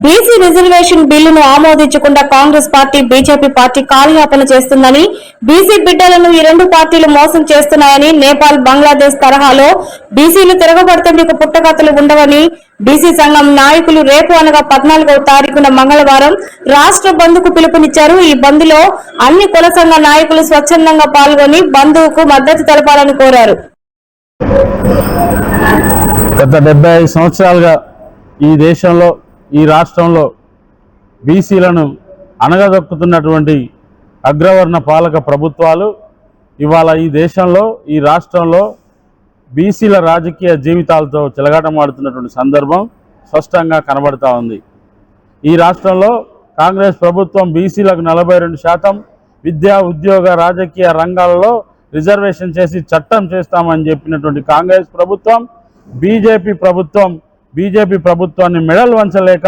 BC reservation బిల్లును ఆమోదించకుండా Congress party BJP party కాలయాపన చేస్తుందని, బీసీ బిడ్డలను ఈ రెండు పార్టీలు మోసం చేస్తున్నాయని, నేపాల్ బంగ్లాదేశ్ తరహాలో బీసీలు తిరగబడితే మీకు పుట్టగతులు ఉండవని బీసీ సంఘం నాయకులు రేపు అనగా 14వ తారీఖున మంగళవారం రాష్ట్ర బంద్కు పిలుపునిచ్చారు. ఈ బంద్లో అన్ని కుల సంఘ నాయకులు స్వచ్ఛందంగా పాల్గొని బంద్కు మద్దతు తెలపాలని కోరారు. గత 75 సంవత్సరాలుగా ఈ దేశంలో ఈ రాష్ట్రంలో బీసీలను అణగదొక్కుతున్నటువంటి అగ్రవర్ణ పాలక ప్రభుత్వాలు ఇవాళ ఈ దేశంలో ఈ రాష్ట్రంలో బీసీల రాజకీయ జీవితాలతో చెలగాటమాడుతున్నటువంటి సందర్భం స్పష్టంగా కనబడతా ఉంది. ఈ రాష్ట్రంలో కాంగ్రెస్ ప్రభుత్వం బీసీలకు 42% విద్యా ఉద్యోగ రాజకీయ రంగాలలో రిజర్వేషన్ చేసి చట్టం చేస్తామని చెప్పినటువంటి కాంగ్రెస్ ప్రభుత్వం బీజేపీ ప్రభుత్వాన్ని మెడల్ వంచలేక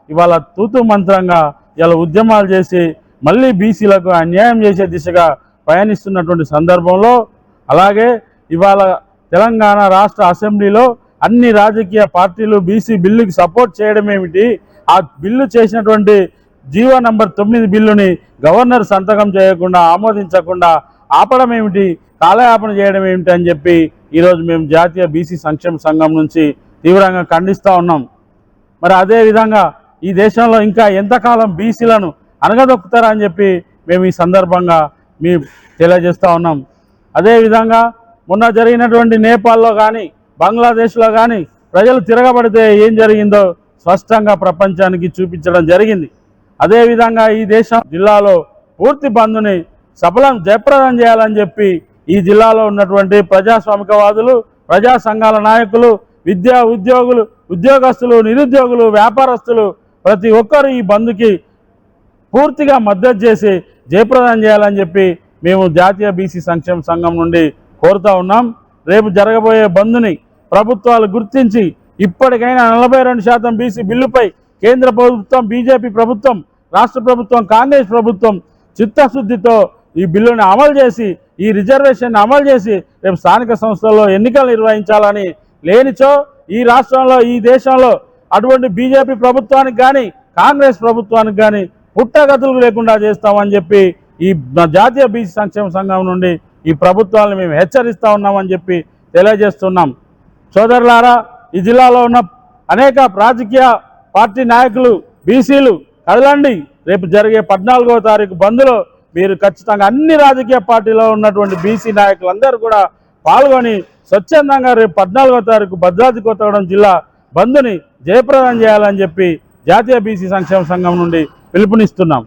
ఇవాళ తూతు మంత్రంగా ఇలా ఉద్యమాలు చేసి మళ్ళీ బీసీలకు అన్యాయం చేసే దిశగా పయనిస్తున్నటువంటి సందర్భంలో, అలాగే ఇవాళ తెలంగాణ రాష్ట్ర అసెంబ్లీలో అన్ని రాజకీయ పార్టీలు బీసీ బిల్లుకి సపోర్ట్ చేయడం ఏమిటి, ఆ బిల్లు చేసినటువంటి జీవో నంబర్ 9 బిల్లుని గవర్నర్ సంతకం చేయకుండా ఆమోదించకుండా ఆపడం ఏమిటి, కాలయాపన చేయడం ఏమిటి అని చెప్పి ఈరోజు మేము జాతీయ బీసీ సంక్షేమ సంఘం నుంచి తీవ్రంగా ఖండిస్తూ ఉన్నాం. మరి అదేవిధంగా ఈ దేశంలో ఇంకా ఎంతకాలం బీసీలను అణగదొక్కుతారని చెప్పి మేము ఈ సందర్భంగా తెలియజేస్తూ ఉన్నాం. అదేవిధంగా మొన్న జరిగినటువంటి నేపాల్లో కానీ బంగ్లాదేశ్లో కానీ ప్రజలు తిరగబడితే ఏం జరిగిందో స్పష్టంగా ప్రపంచానికి చూపించడం జరిగింది. అదేవిధంగా ఈ దేశం జిల్లాలో పూర్తి బంద్ని జయప్రదం చేయాలని చెప్పి ఈ జిల్లాలో ఉన్నటువంటి ప్రజాస్వామికవాదులు, ప్రజా సంఘాల నాయకులు, విద్యా ఉద్యోగులు, ఉద్యోగస్తులు, నిరుద్యోగులు, వ్యాపారస్తులు ప్రతి ఒక్కరు ఈ బంద్కి పూర్తిగా మద్దతు చేసి జయప్రదం చేయాలని చెప్పి మేము జాతీయ బీసీ సంక్షేమ సంఘం నుండి కోరుతూ ఉన్నాం. రేపు జరగబోయే బంద్ని ప్రభుత్వాలు గుర్తించి ఇప్పటికైనా 42% బీసీ బిల్లుపై కేంద్ర ప్రభుత్వం, బీజేపీ ప్రభుత్వం, రాష్ట్ర ప్రభుత్వం, కాంగ్రెస్ ప్రభుత్వం చిత్తశుద్ధితో ఈ బిల్లుని అమలు చేసి, ఈ రిజర్వేషన్ అమలు చేసి రేపు స్థానిక సంస్థల్లో ఎన్నికలు నిర్వహించాలని, లేనిచో ఈ రాష్ట్రంలో ఈ దేశంలో అటువంటి బీజేపీ ప్రభుత్వానికి కానీ కాంగ్రెస్ ప్రభుత్వానికి కానీ పుట్టగతులు లేకుండా చేస్తామని చెప్పి ఈ జాతీయ బీసీ సంక్షేమ సంఘం నుండి ఈ ప్రభుత్వాలను మేము హెచ్చరిస్తూ ఉన్నామని చెప్పి తెలియజేస్తున్నాం. సోదరులారా, ఈ జిల్లాలో ఉన్న అనేక రాజకీయ పార్టీ నాయకులు, బీసీలు కదలండి. రేపు జరిగే 14వ తారీఖు బంద్లో మీరు ఖచ్చితంగా అన్ని రాజకీయ పార్టీలో ఉన్నటువంటి బీసీ నాయకులందరూ కూడా పాల్గొని స్వచ్ఛందంగా రేపు 14వ తారీఖు భద్రాద్రి కొత్తగూడెం జిల్లా బంద్ని జయప్రదం చేయాలని చెప్పి జాతీయ బీసీ సంక్షేమ సంఘం నుండి పిలుపునిస్తున్నాం.